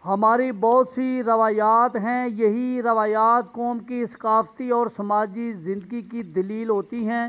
हमारी बहुत सी रवायात हैं। यही रवायात कौम की सकाफ़ती और समाजी ज़िंदगी की दलील होती हैं।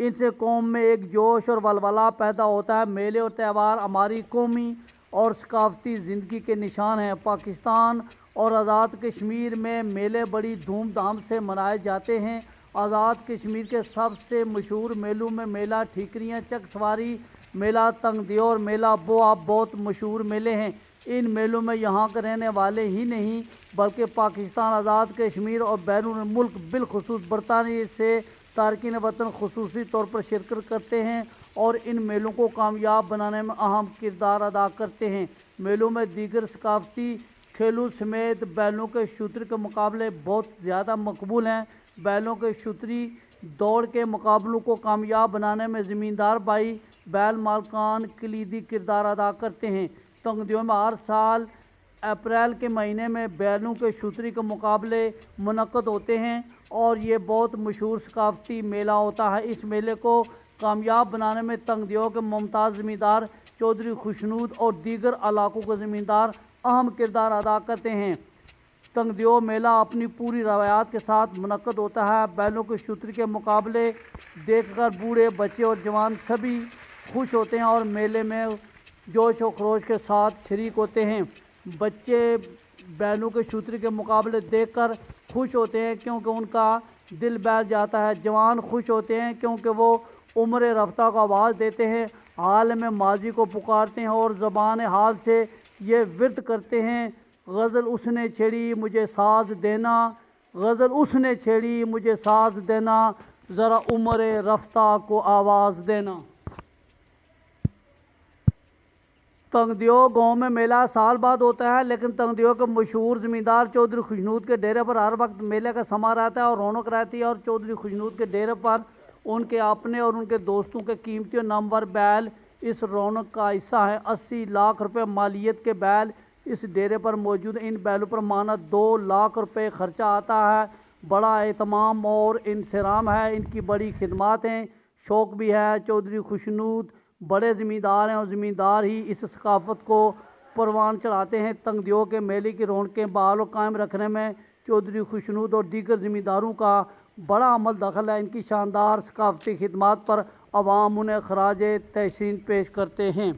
इनसे कौम में एक जोश और वलवला पैदा होता है। मेले और त्यौहार हमारी कौमी और सकाफ़ती ज़िंदगी के निशान हैं। पाकिस्तान और आज़ाद कश्मीर में मेले बड़ी धूमधाम से मनाए जाते हैं। आज़ाद कश्मीर के सबसे मशहूर मेलों में मेला ठीकरियाँ, चक सवारी मेला, तंगदियो और मेला बोआ बहुत मशहूर मेले हैं। इन मेलों में यहाँ के रहने वाले ही नहीं बल्कि पाकिस्तान, आज़ाद कश्मीर और बैरून मुल्क बिलखुसूस बरतानिया से तारकिन वतन खसूसी तौर पर शिरकत करते हैं और इन मेलों को कामयाब बनाने में अहम किरदार अदा करते हैं। मेलों में दीगर सकाफ़ती खेलों समेत बैलों के शूतरी के मुकाबले बहुत ज़्यादा मकबूल हैं। बैलों के शूतरी दौड़ के मुकाबलों को कामयाब बनाने में ज़मींदार भाई बैल मालकान कलीदी किरदार अदा करते हैं। तंगदियों में हर साल अप्रैल के महीने में बैलों के शूतरी के मुकाबले मुनक़द होते हैं और ये बहुत मशहूर सकाफ़ती मेला होता है। इस मेले को कामयाब बनाने में तंगदियों के मुमताज़ ज़मींदार चौधरी खुशनूद और दीगर इलाकों के ज़मींदार अहम किरदार अदा करते हैं। तंगदियो मेला अपनी पूरी रवायात के साथ मुनक़द होता है। बैलों के शूतरी के मुकाबले देखकर बूढ़े, बच्चे और जवान सभी खुश होते हैं और मेले में जोश और खरोश के साथ शरीक होते हैं। बच्चे बैलों के शूतरी के मुकाबले देखकर खुश होते हैं क्योंकि उनका दिल बहल जाता है। जवान खुश होते हैं क्योंकि वो उम्र रफ्ता को आवाज़ देते हैं, हाल में माजी को पुकारते हैं और ज़बान हाल से ये विर्द करते हैं, गज़ल उसने छेड़ी मुझे साज देना, गज़ल उसने छेड़ी मुझे साज देना, ज़रा उम्र रफ्ता को आवाज़ देना। तंगदियो गांव में मेला साल बाद होता है, लेकिन तंगदियो के मशहूर ज़मींदार चौधरी खुशनूद के डेरे पर हर वक्त मेले का समा रहता है और रौनक रहती है। और चौधरी खुशनूद के डेरे पर उनके अपने और उनके दोस्तों के कीमती और नामवर बैल इस रौनक का हिस्सा है। 80 लाख रुपए मालियत के बैल इस डेरे पर मौजूद। इन बैलों पर माना 2 लाख रुपए खर्चा आता है। बड़ा एहतमाम और इंसराम है, इनकी बड़ी खिदमत हैं, शौक़ भी है। चौधरी खुशनूद बड़े ज़मींदार हैं और ज़मींदार ही इस सकाफ़त को परवान चढ़ाते हैं। तंगदियो के मेले की रौनकें बहाल और कायम रखने में चौधरी खुशनूद और दीगर ज़मींदारों का बड़ा अमल दखल है। इनकी शानदार सकाफ़ती खिदमत पर अवाम उन्हें खराज तहसीन पेश करते हैं।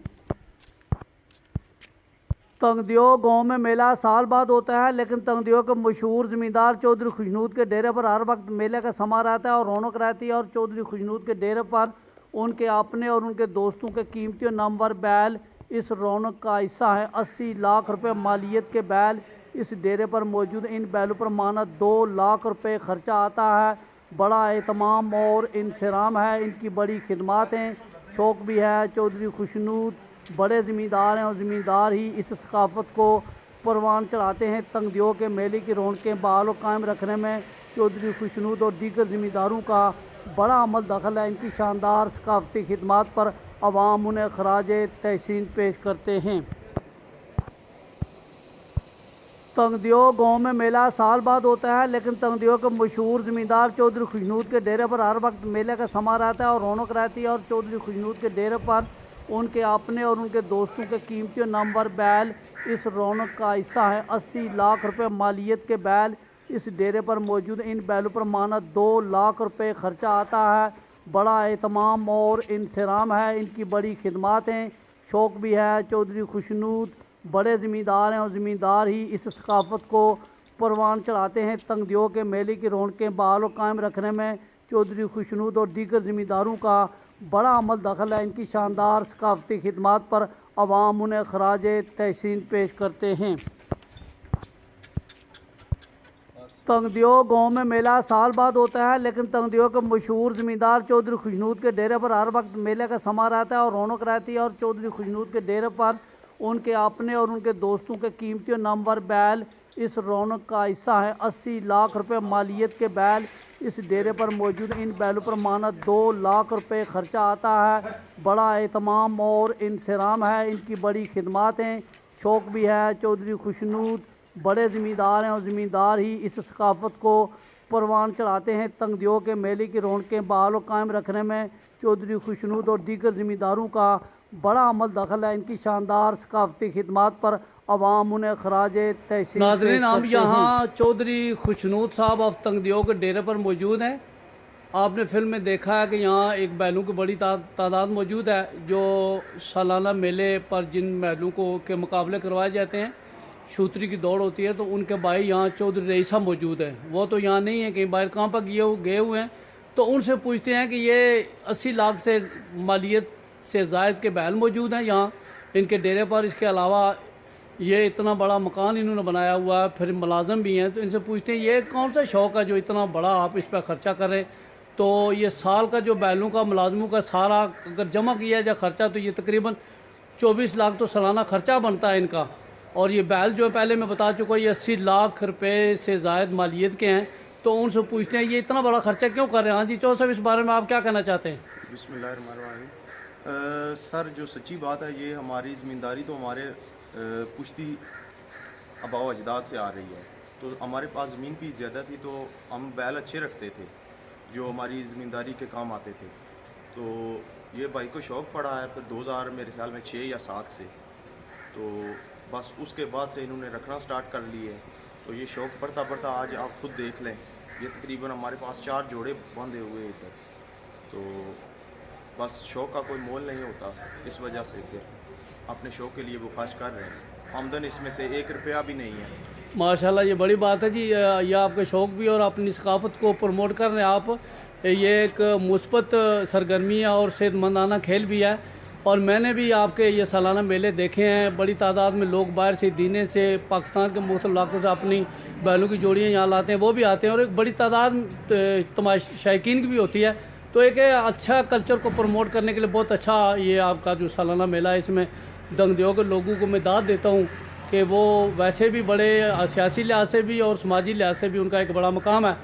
तंगदियो गांव में मेला साल बाद होता है, लेकिन तंगदियो के मशहूर ज़मींदार चौधरी खुशनूद के डेरे पर हर वक्त मेले का समा रहता है और रौनक रहती है। और चौधरी खुशनूद के डेरे पर उनके अपने और उनके दोस्तों के कीमती और नामवर बैल इस रौनक का हिस्सा है। 80 लाख रुपए मालियत के बैल इस डेरे पर मौजूद। इन बैलों पर माना 2 लाख रुपए खर्चा आता है। बड़ा एहतमाम और इंसराम है, इनकी बड़ी खिदमत हैं, शौक़ भी है। चौधरी खुशनूद बड़े ज़मींदार हैं और ज़मींदार ही इस सकाफ़त को परवान चढ़ाते हैं। तंगदियो के मेले की रौनकें बहाल और कायम रखने में चौधरी खुशनूद और दीगर ज़मींदारों का बड़ा अमल दखल है। इनकी शानदार सकाफ़ती खिदमत पर अवाम उन्हें खराज तहसीन पेश करते हैं। तंगदियो गांव में मेला साल बाद होता है, लेकिन तंगदियो के मशहूर ज़मींदार चौधरी खुशनूद के डेरे पर हर वक्त मेले का समा रहता है और रौनक रहती है। और चौधरी खुशनूद के डेरे पर उनके अपने और उनके दोस्तों के कीमती और नामवर बैल इस रौनक का हिस्सा है। 80 लाख रुपए मालियत के बैल इस डेरे पर मौजूद। इन बैलों पर माना 2 लाख रुपए खर्चा आता है। बड़ा एहतमाम और इंसराम है, इनकी बड़ी खिदमत हैं, शौक़ भी है। चौधरी खुशनूद बड़े ज़मींदार हैं और ज़मींदार ही इस सकाफ़त को परवान चढ़ाते हैं। तंगदियो के मेले की रौनकें बहाल और कायम रखने में चौधरी खुशनूद और दीगर ज़मींदारों का बड़ा अमल दखल है। इनकी शानदार सकाफ़ती खिदमत पर अवाम उन्हें खराज तहसीन पेश करते हैं। तंगदियो गांव में मेला साल बाद होता है, लेकिन तंगदियो के मशहूर ज़मींदार चौधरी खुशनूद के डेरे पर हर वक्त मेले का समा रहता है और रौनक रहती है। और चौधरी खुशनूद के डेरे पर उनके अपने और उनके दोस्तों के कीमती और नामवर बैल इस रौनक का हिस्सा है। 80 लाख रुपए मालियत के बैल इस डेरे पर मौजूद। इन बैलों पर माना 2 लाख रुपए खर्चा आता है। बड़ा एहतमाम और इंसराम है, इनकी बड़ी खिदमत हैं, शौक़ भी है। चौधरी खुशनूद बड़े ज़मींदार हैं और ज़मींदार ही इस सकाफ़त को परवान चढ़ाते हैं। तंगदियो के मेले की रौनकें बहाल और कायम रखने में चौधरी खुशनूद और दीगर ज़मींदारों का बड़ा अमल दखल है। इनकी शानदार सकाफ़ती खिदमत पर अवाम उन्हें खराज तहसीन नाज़रीन, हम करते हैं। यहाँ चौधरी खुशनूद साहब ऑफ तंगदियो के डेरे पर मौजूद हैं। आपने फिल्म में देखा है कि यहाँ एक बैलों की बड़ी तादाद मौजूद है, जो सालाना मेले पर जिन बैलों को के मुकाबले करवाए जाते हैं, शूतरी की दौड़ होती है, तो उनके भाई यहाँ चौधरी रईसा मौजूद है। वो तो यहाँ नहीं है, कहीं बाहर कहाँ पर गए हुए हैं। तो उनसे पूछते हैं कि ये 80 लाख से मालियत से ज़ायद के बैल मौजूद हैं यहाँ इनके डेरे पर। इसके अलावा ये इतना बड़ा मकान इन्होंने बनाया हुआ है, फिर मुलाजम भी हैं। तो इनसे पूछते हैं ये कौन सा शौक़ है जो इतना बड़ा आप इस पर ख़र्चा कर रहे हैं। तो ये साल का जो बैलों का मुलाजमों का सारा अगर जमा किया जाए ख़र्चा, तो ये तकरीबन 24 लाख तो सालाना ख़र्चा बनता है इनका। और ये बैल जो है पहले मैं बता चुका हूँ, ये 80 लाख रुपए से ज़ायद मालियत के हैं। तो उनसे पूछते हैं ये इतना बड़ा ख़र्चा क्यों कर रहे हैं। हाँ जी चौधरी साहब, इस बारे में आप क्या कहना चाहते हैं। बिस्मिल्लाहिर्रहमानिर्रहीम। सर, जो सच्ची बात है, ये हमारी ज़मींदारी तो हमारे पुश्ती आबाओ अजदाद से आ रही है। तो हमारे पास ज़मीन भी ज़्यादा थी, तो हम बैल अच्छे रखते थे जो हमारी ज़मींदारी के काम आते थे। तो ये भाई को शौक़ पड़ा है, फिर 2000 मेरे ख्याल में 6 या 7 से, तो बस उसके बाद से इन्होंने रखना स्टार्ट कर लिए। तो ये शौक़ बढ़ता बढ़ता आज आप खुद देख लें, ये तकरीबन हमारे पास 4 जोड़े बंधे हुए इधर। तो बस शौक़ का कोई मोल नहीं होता, इस वजह से फिर अपने शौक़ के लिए वो खर्च कर रहे हैं। आमदन इसमें से 1 रुपया भी नहीं है। माशाल्लाह, ये बड़ी बात है जी। ये आपके शौक़ भी और अपनी सकाफ़त को प्रमोट कर रहे हैं आप। ये एक मुस्बत सरगर्मी है और सेहतमंदाना खेल भी है। और मैंने भी आपके ये सालाना मेले देखे हैं। बड़ी तादाद में लोग बाहर से, दीने से, पाकिस्तान के मुख्तलिफ इलाकों से अपनी बैलों की जोड़ियाँ यहाँ लाते हैं, वो भी आते हैं। और एक बड़ी तादाद शायकीन की भी होती है। तो एक अच्छा कल्चर को प्रमोट करने के लिए बहुत अच्छा ये आपका जो सालाना मेला है, इसमें दंगदियों के लोगों को मैं दाद देता हूँ कि वो वैसे भी बड़े सियासी लिहाज से भी और समाजी लिहाज से भी उनका एक बड़ा मकाम है।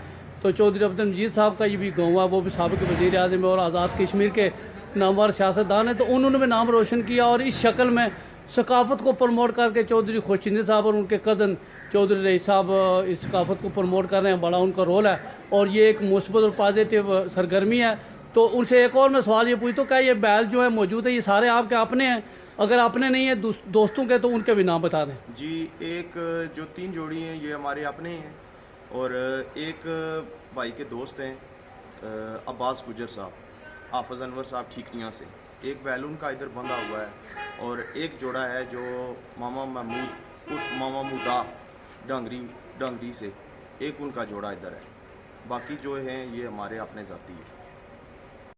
तो चौधरी अब्दुल मजीद साहब का ये भी गाँव है, वो भी साबिक़ वज़ीर आज़म और आज़ाद कश्मीर के नामवर सियासतदान है। तो उन्होंने भी नाम रोशन किया और इस शक्ल में सकाफ़त को प्रमोट करके चौधरी खुशनूद साहब और उनके कज़न चौधरी रईस साहब इस सकाफ़त को प्रमोट कर रहे हैं। बड़ा उनका रोल है और ये एक मुस्बत और पॉजिटिव सरगर्मी है। तो उनसे एक और मैं सवाल ये पूछता हूँ, क्या ये बैल जो है मौजूद है, ये सारे आपके अपने हैं? अगर अपने नहीं है दोस्तों के, तो उनके भी नाम बता दें जी। एक जो 3 जोड़ी हैं ये हमारे अपने हैं, और एक भाई के दोस्त हैं अब्बास गुजर साहब, हाफिज़ अनवर साहब ठीकरियाँ से। एक बैल उनका इधर बंधा हुआ है, और एक जोड़ा है जो मामा महमूद उर्फ मामा मुदा डंगरी से, एक उनका जोड़ा इधर है। बाकी जो हैं ये हमारे अपने ज़ाती हैं।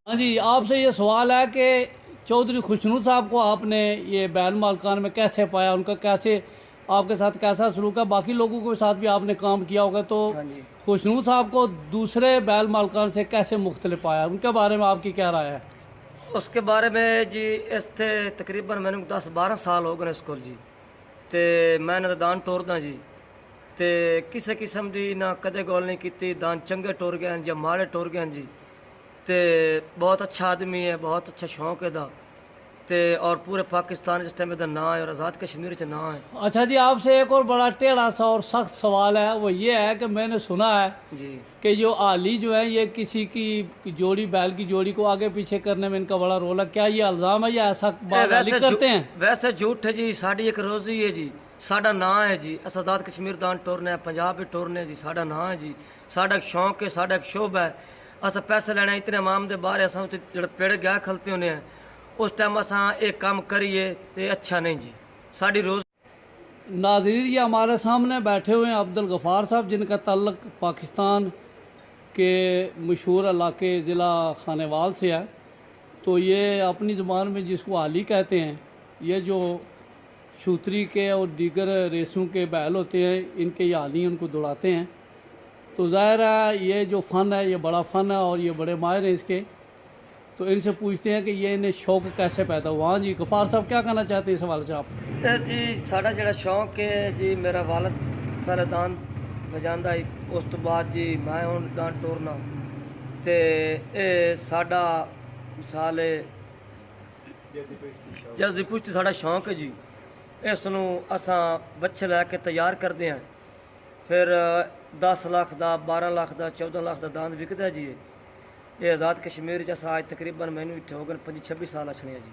हाँ जी, आपसे ये सवाल है कि चौधरी खुशनूद साहब को आपने ये बैल मालकान में कैसे पाया, उनका कैसे आपके साथ कैसा सलूक है? बाकी लोगों के साथ भी आपने काम किया होगा, तो खुशनूद साहब को दूसरे बैल मालकान से कैसे मुख्तलिफ पाया, उनके बारे में आपकी क्या राय है? उसके बारे में जी, इस तकरीबन मैंने 10-12 साल हो गए स्कूल जी। तो मैं दान टोरदा जी, तो किसी किस्म की ना कदे गल नहीं की। दान चंगे टुर गए हैं या माड़े टुर गए हैं जी। तो बहुत अच्छा आदमी है, बहुत अच्छा शौक है दा। तो और पूरे पाकिस्तान इस टाइम ना है और आज़ाद कश्मीर च ना है। अच्छा जी, आपसे एक और बड़ा टेढ़ा सा और सख्त सवाल है। वो ये है कि मैंने सुना है जी कि जो आली जो है ये किसी की जोड़ी, बैल की जोड़ी को आगे पीछे करने में इनका बड़ा रोल है। क्या ये इल्ज़ाम है या ऐसा बात आली करते हैं? वैसे झूठ है जी। साड़ी एक रोज़ी है जी, साडा ना है जी। अस आज़ाद कश्मीर दान टुरने, पंजाब भी टुरने जी। साडा ना है जी, साडा एक शौक है, साडा एक शोभ है। अस पैसे लेने इतने अमाम के बाहर अस जो पेड़ गया खलते होने हैं, उस टाइम अस एक काम करिए तो अच्छा नहीं जी। साड़ी रोज़ नाज़रीन, ये हमारे सामने बैठे हुए हैं अब्दुल गफ़ार साहब, जिनका ताल्लुक पाकिस्तान के मशहूर इलाके ज़िला खानेवाल से है। तो ये अपनी ज़बान में जिसको आली कहते हैं, ये जो शूतरी के और दीगर रेसों के बैल होते हैं, इनके ये आली उनको दौड़ाते हैं। तो ज़ाहिर है ये जो फ़न है ये बड़ा फ़न है और ये बड़े माहिर हैं इसके। तो इनसे पूछते हैं कि ये इन्हें शौक़ कैसे पैदा हुआ। हाँ जी गफ़ार साहब, क्या कहना चाहते हैं इस हवाले से आप? जी, साडा जो शौक है जी, मेरा वालद पहले दान बजांदा ही, उस तो बाद जी मैं हूँ दान टोरना। तो ये साडा मिसाल जल्दी पुश्ती साडा शौक है जी। इसनों असा बच्चे लैके तैयार करते हैं, फिर 10 लाख का, 12 लाख का, 14 लाख का दान विकता जी। ये आज़ाद कश्मीर जैसा आज तकरीबन मैंने इतने हो गए 25-26 साल छड़िया जी।